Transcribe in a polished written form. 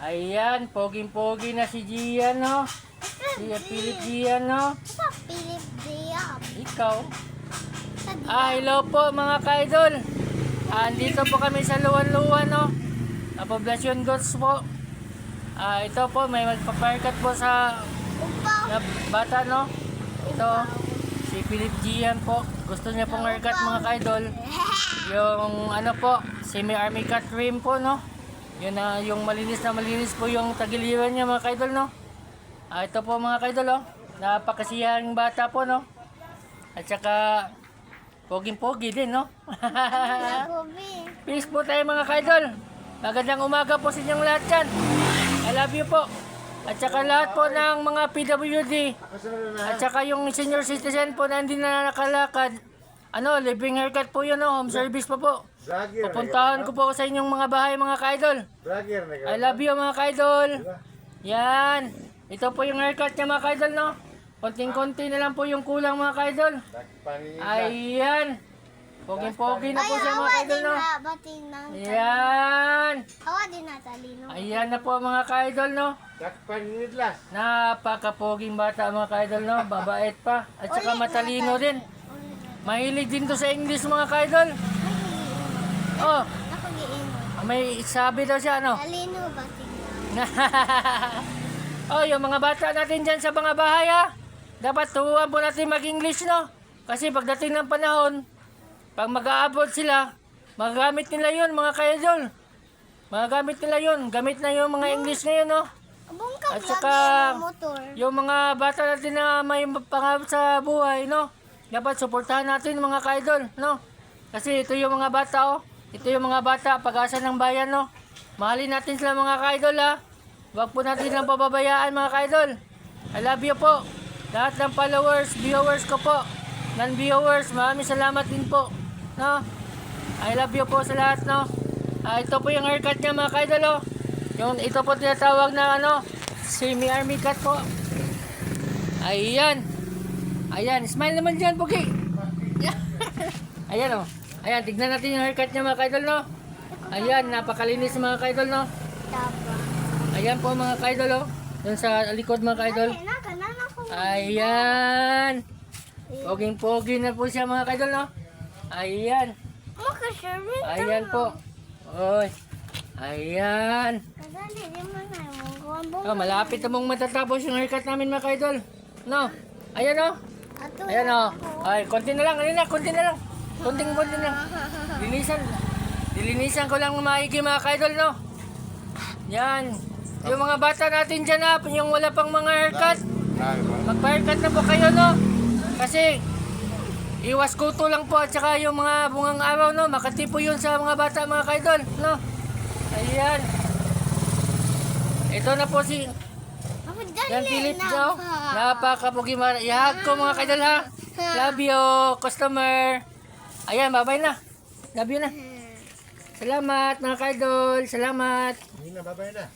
Ayan, poging-pogi na si Gian, no? Si Philip Gian, no? Sa Philip Diab. Ikaw. Sa Diab. Hello po mga ka-idol. Andito po kami sa Luwan-Luwan, no? Poblacion Goods po. Ito po, may magpaparkat po sa Upaw. na bata, no? Ito, si Philip Gian po. Gusto niya pong haircut mga ka-idol. Yung ano po, semi-army cut trim po, no? Yun na, yung malinis na malinis po yung tagiliran niya mga ka-idol, no? Ito po mga ka-idol, oh. Napakasiyahang bata po, no? At saka, poging-pogi din, no? Gabi. Peace po tayo mga ka-idol. Magandang umaga po sa inyong lahat dyan. I love you po. At saka lahat po ng mga PWD. At saka yung senior citizen po na hindi na nakalakad. Libreng haircut po yun, no? Home service pa po. Pupuntahan ko po sa inyong mga bahay mga ka-idol. I love you mga ka-idol. Yan. Ito po yung haircut niya mga ka-idol, no? Konting-konti na lang po yung kulang mga ka-idol. Ayan. Poging-pogi na po siya mga ka-idol, no? Ayan. Awa din na talino. Ayan na po mga ka-idol, no? Napaka-poging bata mga ka-idol, no? Babait pa. At saka matalino din. Mahilig din to sa English mga ka-idol. Oh, Nakagiingon. may sabi daw siya, ano? Talino ba tingnan? Oh, yung mga bata natin dyan sa mga bahay, ha? Dapat turuan po natin mag-English, no? Kasi pagdating ng panahon, pag mag-a-abroad sila, magagamit nila yun, mga ka-idol. Magagamit nila yun. Gamit na yung mga English ngayon, no? Abong ka At saka, lagi ang motor. yung mga bata natin na may pangarap sa buhay, no? Dapat suportahan natin mga ka-idol, no? Kasi ito yung mga bata, oh. Ito yung mga bata, pag-asa ng bayan, no? Mahalin natin sila mga ka-idol, ha? Huwag po natin lang pababayaan mga ka-idol. I love you po. Lahat ng followers, viewers ko po. Non-viewers, maraming salamat din po, no? I love you po sa lahat, no? Ito po yung haircut niya mga ka-idol, oh. Ito po tinatawag na, semi-army cut po. Ayan. Ayan, smile naman dyan, Pugi. Ayan, oh. Ayan, tignan natin yung haircut niya mga ka-idol, no? Ayan, napakalinis mga ka-idol, no? Tapa. Ayan po mga ka-idol, oh. Doon sa likod mga ka-idol. Ayan. Poging-pogi na po siya mga ka-idol, no? Ayan. Makasyarin ka. Ayan po. Oy. Ayan. Kadali, di mo na yung Oh, malapit na mong matatapos yung haircut namin mga ka-idol. No? Ayan, oh. Ayan, oh. Ay, konti na lang. Alin na, konti na lang. Konting-konti na lang. Dilinisan ko lang maigi mga ka-idol, no? Yan. Yung mga bata natin dyan, yung wala pang mga haircut. Magpa-haircut na po kayo, no? Kasi, iwas kuto lang po at saka yung mga bungang araw, no? Makati po yun sa mga bata, mga ka-idol, no? Ayan. Ito na po si Yan Philip, no? Napakapugi. Ihag ko mga ka-idol, ha? Love you, customer. Ayan, bye-bye na. Love you na. Salamat mga ka-idol. Salamat. Hindi na, babay na.